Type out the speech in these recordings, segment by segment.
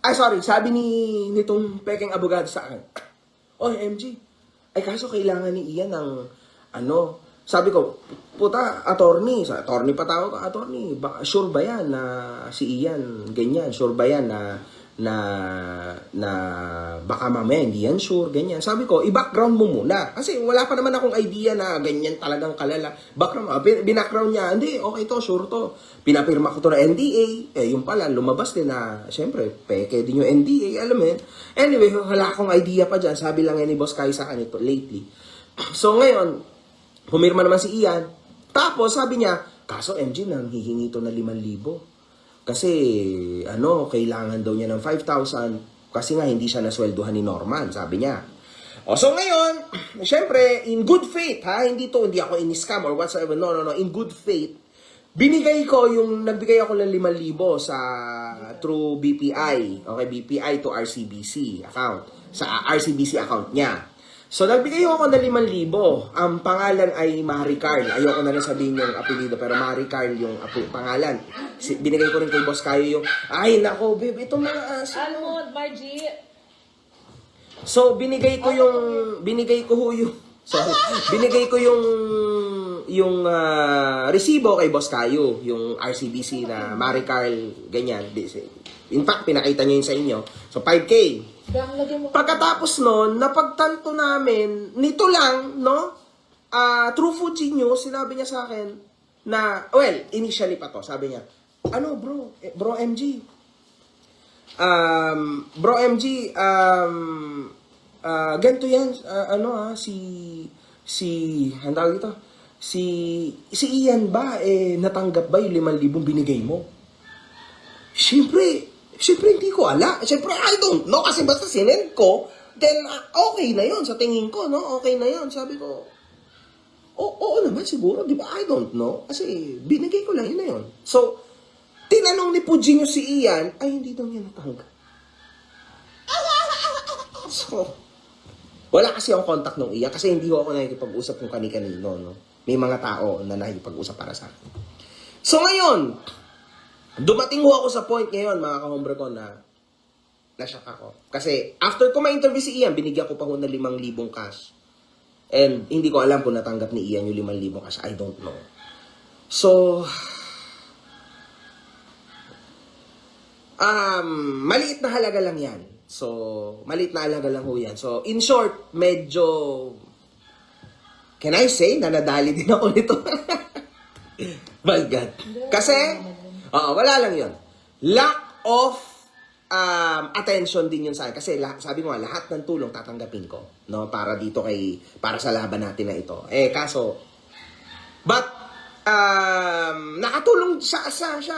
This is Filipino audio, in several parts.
Ay, sorry, sabi nitong peking abogado sa akin, oy, MG, ay kaso kailangan ni Ian ng, sabi ko, puta, attorney pa tawag ko, attorney, sure ba yan na si Ian, ganyan, sure ba yan na baka mamaya hindi yan sure, ganyan. Sabi ko, i-background mo muna. Kasi wala pa naman akong idea na ganyan talagang kalala. Background, binackground niya, hindi, okay to, sure to. Pinapirma ko to na NDA, yung pala, lumabas din na, syempre, peke din yung NDA, alam mo yun. Anyway, wala akong idea pa dyan. Sabi lang yan ni Boss Kai sa akin ito, lately. So ngayon, pumirma naman si Ian. Tapos, sabi niya, kaso MG, nang hihingi to na 5,000. Kasi, kailangan daw niya ng 5,000 kasi nga hindi siya nasweldohan ni Norman, sabi niya. So ngayon, syempre, in good faith, hindi ako in-scam or whatsoever, no, in good faith, nagbigay ako ng 5,000 through BPI, okay, BPI to RCBC account, sa RCBC account niya. So, nagbigay ako ng 5,000. Ang pangalan ay Marie Carl. Ayoko na rin sabihin yung apelido, pero Marie Carl yung pangalan. Binigay ko rin kay Boss Kayo yung, ay, nako, babe, ito mga aso. Almond, Margie. So, binigay ko yung resibo kay Boss Kayo, yung RCBC na Marie Carl, ganyan. In fact, pinakita niyo yun sa inyo. So, 5K. Pagkatapos nun, napagtanto namin, nito lang, no? True Fuji News, sinabi niya sa akin na, well, initially pa to, sabi niya, bro MG, ganito yan, ang tawag dito, si Ian ba, natanggap ba yung 5,000 binigay mo? Siyempre hindi ko ala. Siyempre, I don't know. Kasi basta sinend ko, then okay na yon sa tingin ko, no? Okay na yon. Sabi ko, oo naman siguro, di ba? I don't know. Kasi binigay ko lang, yun na yun. So, tinanong ni Pujinyo si Ian, ay hindi daw niya natanggap. So, wala kasi akong contact nung Ian kasi hindi ko ako nakikipag-usap kung kani-kanino, no? May mga tao na nakikipag-usap para sa akin. So, ngayon, dumating ho ako sa point ngayon, mga ka-hombre ko, na na-shock ako. Kasi, after ko ma-interview si Ian, binigyan ko pa ho ng 5,000 cash. And, hindi ko alam kung natanggap ni Ian yung 5,000 cash. I don't know. So, maliit na halaga lang yan. So, maliit na halaga lang ho yan. So, in short, medyo, can I say, nanadali din ako nito. My God. Kasi, wala lang yun. Lack of attention din yun sa akin. Kasi sabi ko nga, lahat ng tulong tatanggapin ko. No? Para sa laban natin na ito. Kaso, but, nakatulong siya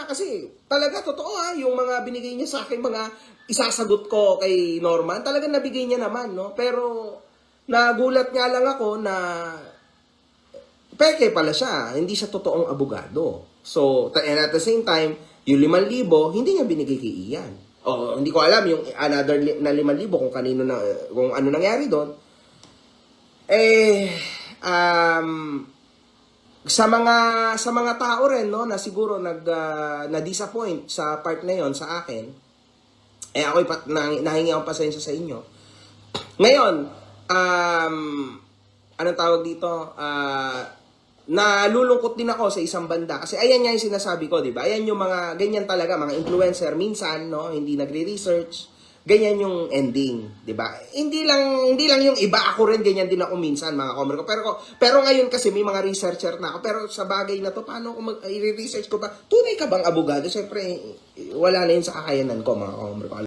kasi talaga, totoo yung mga binigay niya sa akin, mga isasagot ko kay Norman, talagang nabigay niya naman, no? Pero, nagulat nga lang ako na peke pala siya, hindi siya totoong abogado. So, and at the same time, yung 5,000, hindi niya binigay kay Ian. Hindi ko alam yung another na 5,000 kung ano nangyari doon. Sa mga tao rin, no, na siguro na-disappoint sa part na yon sa akin, ako'y nahingi akong pasensya sa inyo. Ngayon, anong tawag dito? Nalulungkot din ako sa isang banda kasi ayan nga yung sinasabi ko, di ba? Ayan yung mga ganyan talaga, mga influencer minsan, no, hindi nagre-research, ganyan yung ending, di ba? Hindi lang yung iba, ako rin ganyan din ako minsan, mga komero ko. Pero ngayon kasi may mga researcher na ako, pero sa bagay na to, paano ko i-research ko ba? Tunay ka bang abogado? Siyempre, wala na yun sa kakayanan ko, mga komero ko.